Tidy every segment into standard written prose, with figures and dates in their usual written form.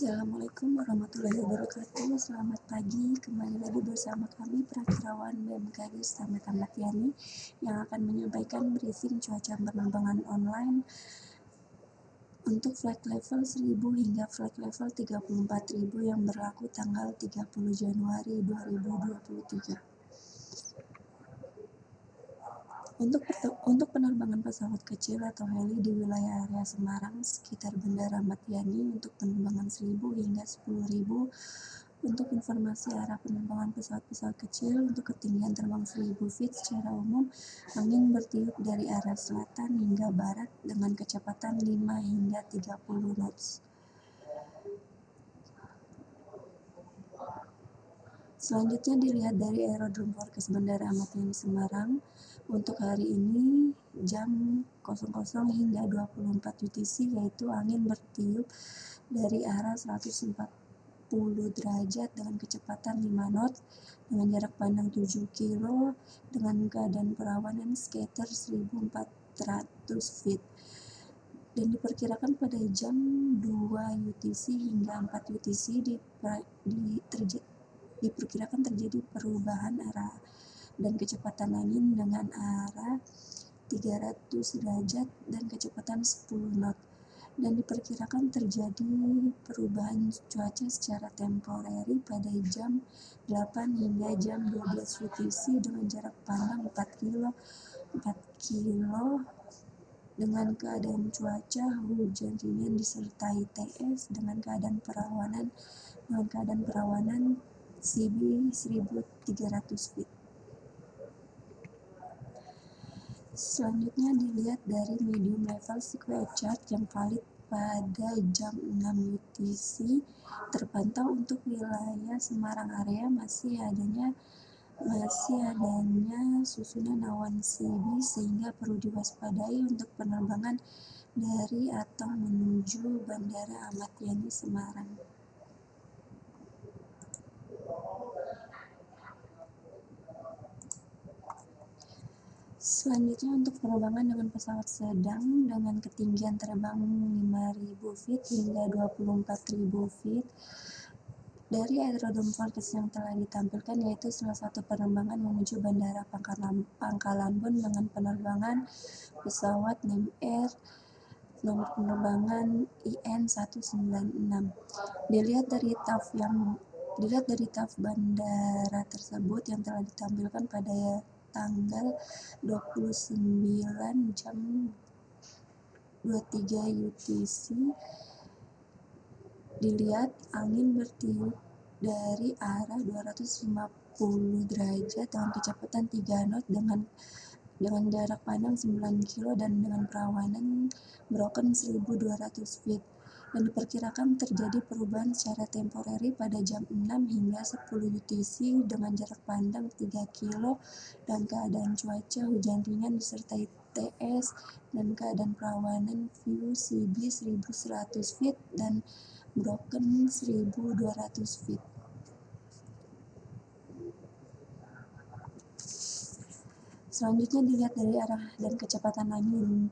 Assalamualaikum warahmatullahi wabarakatuh. Selamat pagi, kembali lagi bersama kami Prakirawan BMKG Slamet Ahmad Yani yang akan menyampaikan briefing cuaca penerbangan online untuk flight level 1000 hingga flight level 34.000 yang berlaku tanggal 30 Januari 2023. Untuk penerbangan pesawat kecil atau heli di wilayah area Semarang sekitar Bandara Ahmad Yani untuk penerbangan 1000 hingga 10.000. Untuk informasi arah penerbangan pesawat-pesawat kecil untuk ketinggian terbang 1000 feet secara umum, angin bertiup dari arah selatan hingga barat dengan kecepatan 5 hingga 30 knots. Selanjutnya dilihat dari aerodrome forecast Bandara Ahmad Yani Semarang. Untuk hari ini jam 00 hingga 24 UTC, yaitu angin bertiup dari arah 140 derajat dengan kecepatan 5 knot dengan jarak pandang 7 kilo dengan keadaan perawanan sekitar 1400 feet. Dan diperkirakan pada jam 2 UTC hingga 4 UTC diperkirakan terjadi perubahan arah dan kecepatan angin dengan arah 300 derajat dan kecepatan 10 knot. Dan diperkirakan terjadi perubahan cuaca secara temporeri pada jam 8 hingga jam 12 UTC dengan jarak pandang 4 kilo dengan keadaan cuaca hujan ringan disertai TS dengan keadaan perawanan CB 1300 feet. Selanjutnya dilihat dari medium level sequence chart yang valid pada jam 6 UTC. Terpantau untuk wilayah Semarang area masih adanya susunan awan CB sehingga perlu diwaspadai untuk penerbangan dari atau menuju Bandara Ahmad Yani Semarang. Selanjutnya untuk penerbangan dengan pesawat sedang dengan ketinggian terbang 5.000 feet hingga 24.000 feet dari aerodrome forecast yang telah ditampilkan, yaitu salah satu penerbangan menuju Bandara Pangkalanbun dengan penerbangan pesawat NEM Air nomor penerbangan IN196. Dilihat dari TAF bandara tersebut yang telah ditampilkan pada tanggal 29 jam 23 UTC. Dilihat angin bertiup dari arah 250 derajat dengan kecepatan 3 knot dengan jarak pandang 9 kilo dan dengan perawanan broken 1200 feet. Dan diperkirakan terjadi perubahan secara temporeri pada jam 6 hingga 10 UTC dengan jarak pandang 3 kilo dan keadaan cuaca hujan ringan disertai TS dan keadaan perawanan view CB 1100 feet dan broken 1200 feet. Selanjutnya dilihat dari arah dan kecepatan anginnya.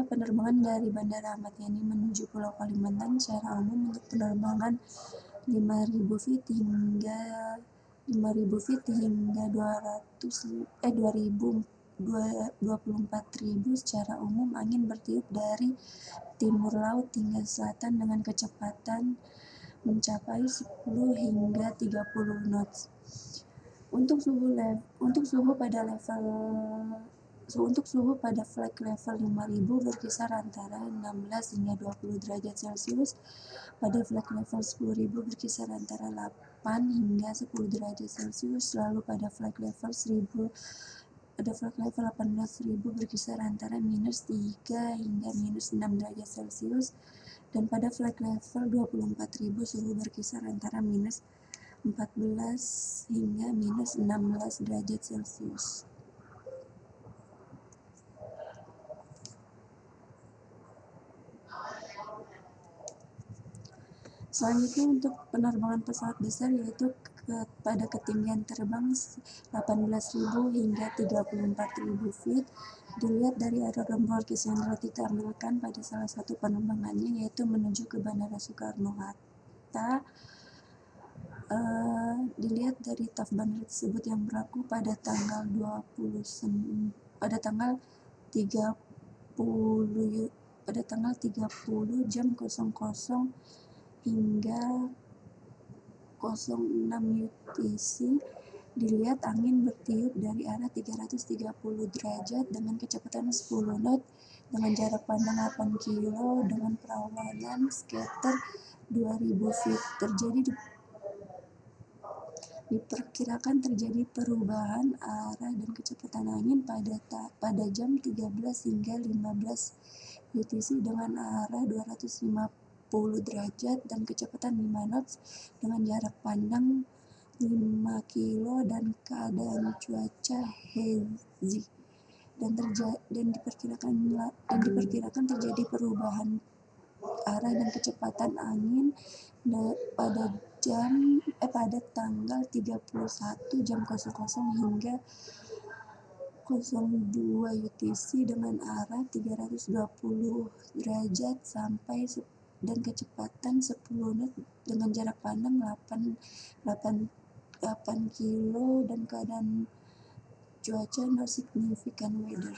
Penerbangan dari Bandara Ahmad Yani menuju Pulau Kalimantan secara umum untuk penerbangan 5.000 feet hingga 24.000 secara umum angin bertiup dari timur laut hingga selatan dengan kecepatan mencapai 10 hingga 30 knots. Untuk suhu pada flight level 5000 berkisar antara 16 hingga 20 derajat Celcius. Pada flight level 10.000 berkisar antara 8 hingga 10 derajat Celcius. Lalu pada flight level 18.000 berkisar antara -3 hingga -6 derajat Celcius. Dan pada flight level 24.000 suhu berkisar antara -14 hingga -16 derajat Celcius. Selanjutnya untuk penerbangan pesawat besar, yaitu pada ketinggian terbang 18.000 hingga 34.000 feet dilihat dari aerodrom broadcast yang telah ditampilkan pada salah satu penerbangannya, yaitu menuju ke Bandara Soekarno-Hatta. Dilihat dari TAF bandara tersebut yang berlaku pada tanggal 30 jam 00 hingga 06 UTC. Dilihat angin bertiup dari arah 330 derajat dengan kecepatan 10 knot dengan jarak pandang 8 kilo dengan perawanan sekitar 2000 feet. Diperkirakan terjadi perubahan arah dan kecepatan angin pada jam 13 hingga 15 UTC dengan arah 250 derajat dan kecepatan 5 knots dengan jarak pandang 5 kilo dan keadaan cuaca hazy, dan diperkirakan terjadi perubahan arah dan kecepatan angin pada tanggal 31 jam 00 hingga 02 UTC dengan arah 320 derajat dan kecepatan 10 knot dengan jarak pandang 8 kilo dan keadaan cuaca no significant weather.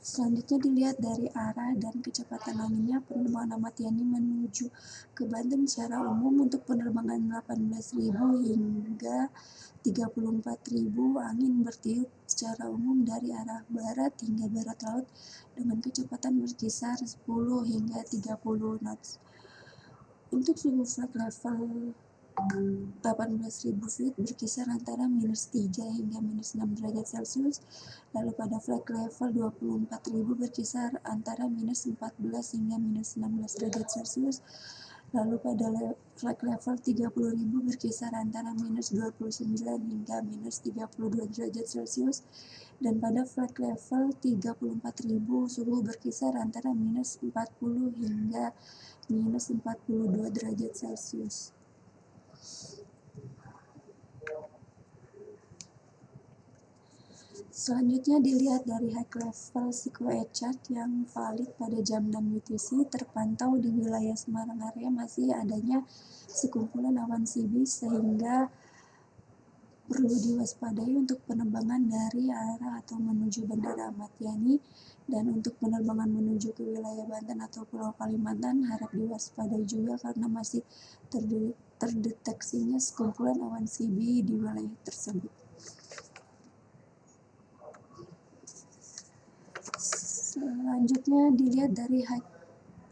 Selanjutnya dilihat dari arah dan kecepatan anginnya. Penerbangan Ahmad Yani menuju ke Banten secara umum untuk penerbangan 18.000 hingga 34.000, angin bertiup secara umum dari arah barat hingga barat laut dengan kecepatan berkisar 10 hingga 30 knots. Untuk suhu flight level 18.000 feet berkisar antara -3 hingga -6 derajat Celcius, lalu pada flight level 24.000 berkisar antara -14 hingga -16 derajat Celcius, lalu pada flight level 30.000 berkisar antara -29 hingga -32 derajat Celcius, dan pada flight level 34.000 suhu berkisar antara -40 hingga -42 derajat Celcius. Selanjutnya dilihat dari high level sequence chart yang valid pada jam 6 UTC. Terpantau di wilayah Semarang area masih adanya sekumpulan awan CB sehingga perlu diwaspadai untuk penerbangan dari arah atau menuju Bandara Ahmad Yani, dan untuk penerbangan menuju ke wilayah Banten atau Pulau Kalimantan harap diwaspadai juga karena masih terdeteksinya sekumpulan awan CB di wilayah tersebut. Selanjutnya dilihat dari high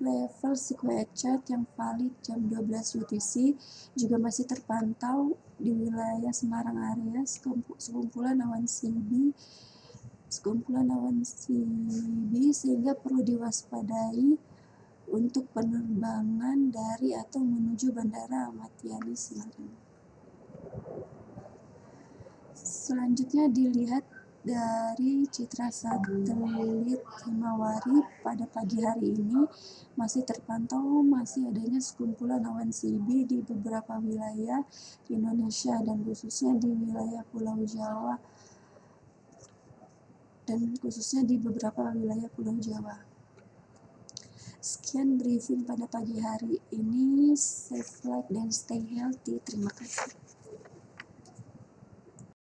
level sequence chart yang valid jam 12 UTC, juga masih terpantau di wilayah Semarang area sekumpulan awan CB sehingga perlu diwaspadai untuk penerbangan dari atau menuju Bandara Ahmad Yani Semarang. Selanjutnya dilihat dari citra satelit Himawari. Pada pagi hari ini masih terpantau adanya sekumpulan awan CB di beberapa wilayah di Indonesia dan khususnya di wilayah Pulau Jawa Sekian briefing pada pagi hari ini. Safe flight dan stay healthy. Terima kasih.